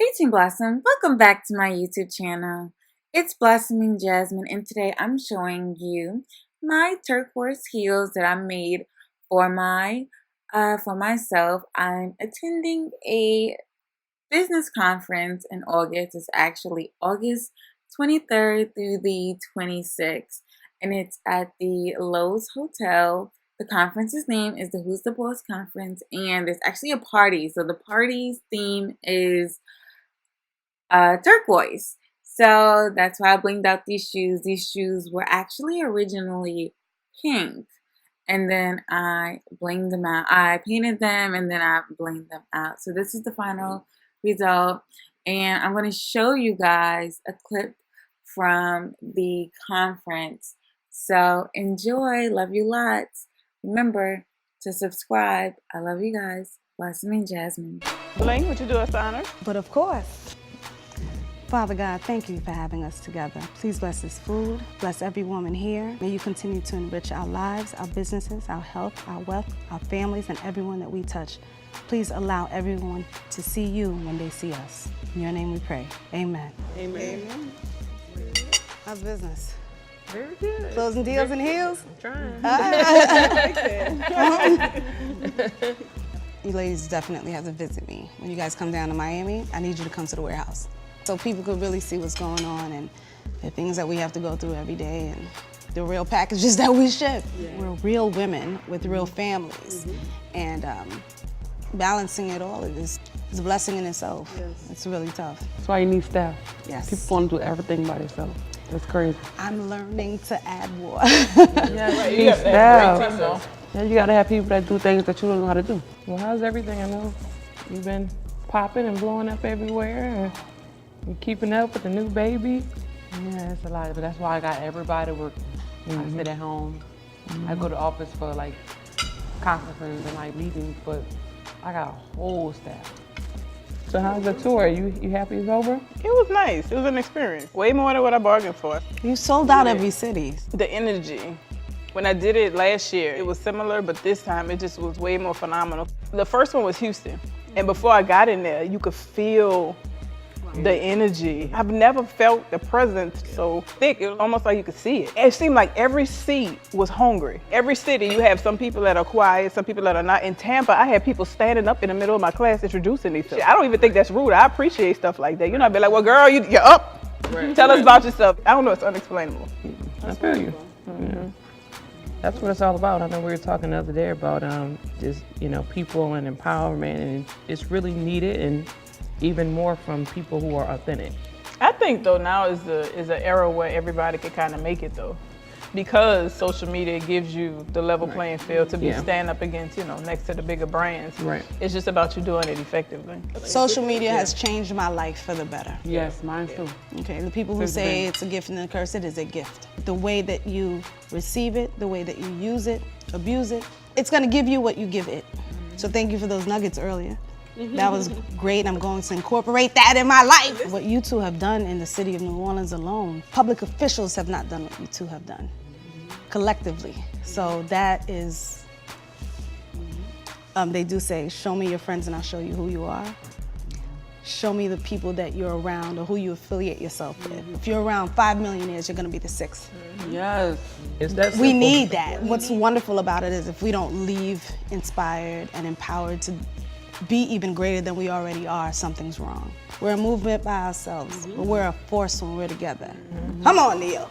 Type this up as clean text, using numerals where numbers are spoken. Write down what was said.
Hey Team Blossom, welcome back to my YouTube channel. It's Blossoming Jasmine, and today I'm showing you my turquoise heels that I made for myself. I'm attending a business conference in August. It's actually August 23rd through the 26th, and it's at the Lowe's Hotel. The conference's name is the Who's the Boss Conference, and it's actually a party. So the party's theme is turquoise. So that's why I blinged out these shoes. These shoes were actually originally pink, and then I blinged them out. I painted them and then I blinged them out. So this is the final result, and I'm going to show you guys a clip from the conference. So enjoy. Love you lots. Remember to subscribe. I love you guys. Blossoming Jasmine. Bling, would you do us the honor? But of course. Father God, thank you for having us together. Please bless this food, bless every woman here. May you continue to enrich our lives, our businesses, our health, our wealth, our families, and everyone that we touch. Please allow everyone to see you when they see us. In your name we pray. Amen. Amen. Amen. How's business? Very good. Closing deals and heels? I'm trying. You ladies definitely have to visit me. When you guys come down to Miami, I need you to come to the warehouse, so people could really see what's going on and the things that we have to go through every day and the real packages that we ship. Yeah. We're real women with real families. And balancing it all is a blessing in itself. Yes. It's really tough. That's why you need staff. Yes. People want to do everything by themselves. That's crazy. I'm learning to add more. Yeah, you need staff. Yeah, you gotta have people that do things that you don't know how to do. Well, how's everything? I know you've been popping and blowing up everywhere. And keeping up with the new baby. Yeah, it's a lot, but that's why I got everybody working. I sit at home. I go to the office for like conferences and like meetings, but I got a whole staff. So how's the tour? You happy it's over? It was nice. It was an experience. Way more than what I bargained for. You sold out every city. The energy. When I did it last year, it was similar, but this time it just was way more phenomenal. The first one was Houston. And before I got in there, you could feel the energy. I've never felt the presence so thick. It was almost like you could see it. It seemed like every seat was hungry. Every city, you have some people that are quiet, some people that are not. In Tampa, I had people standing up in the middle of my class introducing themselves. I don't even think that's rude. I appreciate stuff like that. You know, I'd be like, well, girl, you're up. Right. Tell us about yourself. I don't know, it's unexplainable. I feel you. That's what it's all about. I know we were talking the other day about just, people and empowerment, and it's really needed, and even more from people who are authentic. I think though now is an era where everybody can kind of make it though, because social media gives you the level playing field to be stand up against, next to the bigger brands. Right. It's just about you doing it effectively. Social media has changed my life for the better. Yes, mine too. Okay, the people who say it's a gift and a curse, it is a gift. The way that you receive it, the way that you use it, abuse it, it's gonna give you what you give it. So thank you for those nuggets earlier. That was great. I'm going to incorporate that in my life. What you two have done in the city of New Orleans alone, public officials have not done what you two have done collectively. So that is, they do say, show me your friends and I'll show you who you are. Show me the people that you're around or who you affiliate yourself with. If you're around 5 millionaires, you're gonna be the 6th. Yes. It's that simple. We need that. What's wonderful about it is if we don't leave inspired and empowered to be even greater than we already are, something's wrong. We're a movement by ourselves, but we're a force when we're together. Come on, Neil.